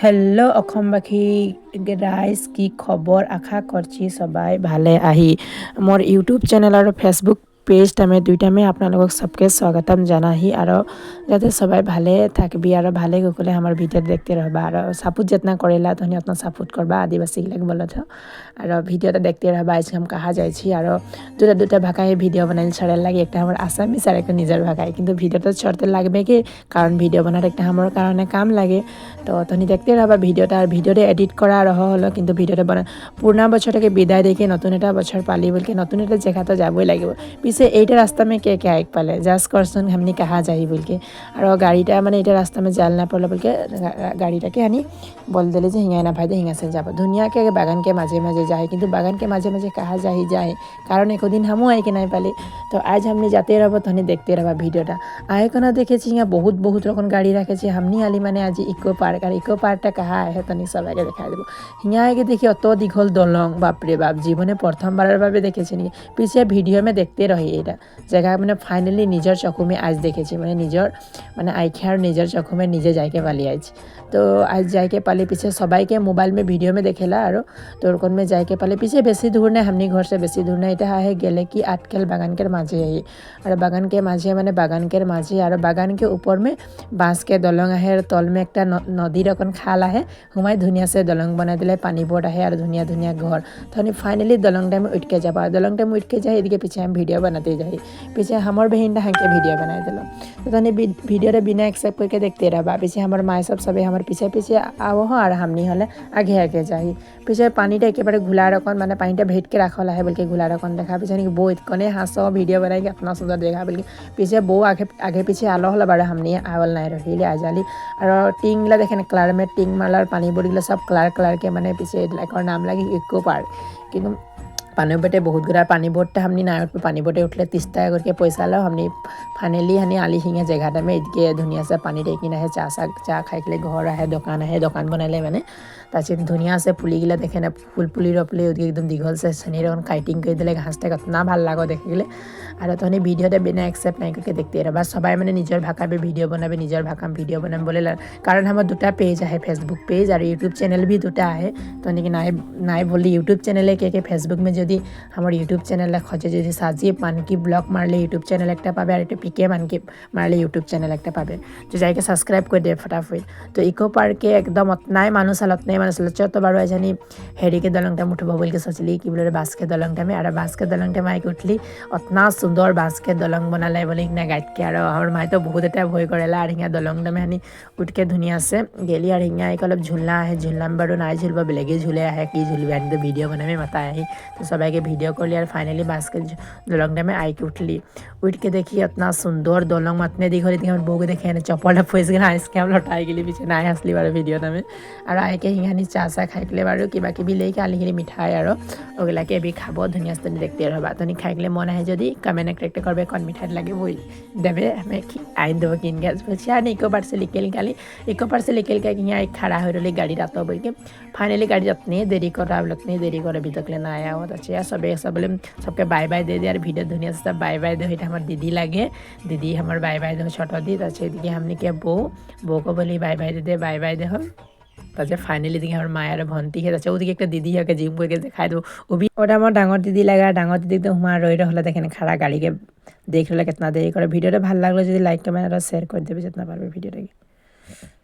Hello' অসমবাসী ৰাইজ কি খবৰ আশা করছি সবাই ভালে আহি মোৰ ইউটিউব চেনেল আৰু ফেসবুক পেজ টামে দুইটামে আপোনালোকক সবকে স্বাগতম জানাহি আৰু যাতে সবাই ভালে থাকবি আর ভালে গকলে আমার ভিডিও দেখতে रहबा আর সাপোর্ট जितना करेला तहनी उतना सपोर्ट करबा आदिवासी लग बोल था और भिडियोटा देखते रहबा आज हम कहा जाए और दुटा दुटा भाषाয় ভিডিও বানাইলে ছড়ে লাগে একটা আমার আসামিস আর একটা নিজের ভাষায় কিন্তু ভিডিওটা ছড়তে লাগবে কি কারণ ভিডিও বানার একটা আমার কারণে কাম লাগে তো তহনি দেখতে रहबा ভিডিওটা আর ভিডিওতে এডিট করা রহ হলো কিন্তু ভিডিওটা বনা পুরনা বছরটাকে বিদায় দেখে নতুন এটা বছর পালি বলকে নতুন এটা জায়গা তো যাবই লাগিব পিছে এইটা রাস্তা में के क्या एक पाले जस्ट करसन हमनी कहा जाई बोलके और गाड़ीटा মানে এটা রাস্তা में जाल ना पड़ल बोलके गाड़ीटाके हानि बोल दिले जे हिंगा ना भाई दे हिंगा से যাব ধুনিয়াকে বাগান के মাঝে মাঝে যায় কিন্তু বাগাन के माझे माझे कहा जाही जाए कारण एको दिन हमू आई के नहीं पाली तो आज हमने जाते रहबो तहनी देखते रहबा ভিডিওটা आए कना देखेছি हिंगा बहुत बहुत रकम गाड़ी रखेছি हमनी आली माने आज इको पार्क আর ইকো পার্কটা কাহা আহে তনি সবাইকে দেখাই দেব হিয়া আগে দেখি অত দীঘল দলং বাপরে বাপ জীবনে প্রথমবারের ভাবে দেখেছি নি পিছে ভিডিও में देखते रही এটা জায়গা মানে ফাইনালি নিজের চোখে में आज দেখেছি মানে নিজের মানে আইখে আর নিজের চোখে में নিজে যাইকে পালি আইছি तो आज जाके पाले पीछे सबाई मोबाइल में वीडियो में देखेला और तोरकन में जाके पाले पीछे बेसी दूर नहीं हमनी घर से बेसी दूर नहीं इतना है गेले कि आटकेल बागान के माझे है और बागान के माझे माने बागान के माझे और बागान के ऊपर में बाँस के दलंग है तल में एक नदी रकन खाल है हुमाय धुनिया से दलंग बना दिले पानी बोट है और धुनिया धुनिया घर तो फाइनली दलंग टाइम उठ के जाबा दलंग टाइम उठ के जाए इधर पीछे हम वीडियो बनाते जाए पीछे हमार बहन के वीडियो बना दिल तो तनी वीडियो बिना एक्सेप्ट करके देखते रहा पीछे हमार माए सब हमार पीछे पीछे आओ हाँ और हमनी हले आगे आगे जाही पीछे पानीटा एकेबारे घुला रकन माने पानीटा भेट के रखल है बोल के घुला रकन देखा पीछे बो इतने हाँस वीडियो बनाई के अपना सुंदर देखा बोल के पीछे बो आगे आगे पीछे आलो हल बारे हमनी आवल नहीं रही आजाली और टिंगला देखे क्लार में टिंग मालार पानी बोरिगला सब क्लार क्लार के माने पीछे एक नाम लगी इको पार्क किन्तु पानी बोटे बहुत गुरा पानी बोटटा हमनी ना उठ पानी बोटे उठले 30 टाका करके पैसा लो हमनी फाइनली हनी आली हिंगा जगह में इतके धुनिया से पानी टेकी ना है चा खाई के घर है दुकान बनाले मैंने ताकि धुनिया से पुलिगिला देखे ना फुल पुली रपले एकदम दीघल से शनि रन काइटिंग कर दिले घासटा कितना ভাল लागो देखे गले और तहनी भिडियोटा बिना एक्सेप्ट नहीं करके देखते रहा सबाई मैंने निजर भाषा में भिडियो बनाबे निजर भाषा में भिडियो बनाबे बोले कारण हमारे दुटा पेज है फेसबुक पेज और यूट्यूब चैनल भी दुटा है तहनी कि नाई बोली यूट्यूब चैनल के फेसबुक में যদি আমার ইউটিউব চ্যানেল খোঁজে যদি সাজিয়ে মানকি ব্লগ মারলে ইউটিউব চ্যানেল একটা পাবে আর একটা পিকে মানকি মারলে ইউটিউব চ্যানেল একটা পাবে তো যাইকে সাবস্ক্রাইব করে দে ফটাফট তো ইকো পার্কে একদম অতনাই মানুষ চত বারো জানি হেরিকে দলংটা উঠবো বলকে सोचली कि बोले बाँस के दलंगटा में और बाँस के दलंगटा में आके उठली उतना सुंदर बाँस के दलंग बनाले बोले हिंगा गाइड के और हमारे माए तो बहुत एटा भय करेला और हिंगा दलंगटा में हनी उठ के धुनिया से गेली और हिंगा एक अलग झूलना है झूलना में बड़ो नाई झूलबा बेलेगे झूले है कि झूलबे तो वीडियो बनावे मता है तो सबाई के वीडियो कर लिया और फाइनली बाँस के दलंगटा में आई के उठली उठ के देखी इतना सुंदर दलंग मतने दिखली थी हमारे बहू के देखे चप्पलटा फंस गया आइस के हम लौटाई गली पीछे ना हंसली बारे वीडियो में और आई के हिंगा चा खाई के बारे क्या कि लेके आली गली मिठाई और ओगलाके भी खाब धुनिया से देखते रहा तनी खाई के मन है जदि कमेंट एक करबे कौन मिठाई लगे वो देवे हमें आई देव किन गैस बोलिए इको पार से निकल गली इको पार से निकल के यहाँ खड़ा हो रही गाड़ी रात बोल के फाइनली गाड़ी उतनी देरी कर उतनी देरी कर अभी तक ना आया हो अच्छे सब बोले सबके बाय बाय दे दे और वीडियो दुनिया से सब बाय बाय दे हमारे दीदी लगे दीदी हमारे बाय बाय दे छोटा दी अच्छे दिखे हमने क्या बो को बोली बाय बाय दे हम ताचे फाइनली देखिए हमारे माया और भंटी है ताचे ओदिके एक दीदी है जिम करके दिखाई दो वो भी ओटा हमारे डांगर दीदी लगा डांगर दीदी तो हमारा रही रहा देखे खड़ा गाड़ी के देख रहा कितना देरी कर वीडियो भल लगलो जो लाइक कमेंट और शेयर कर देवे जितना पारबे वीडियो।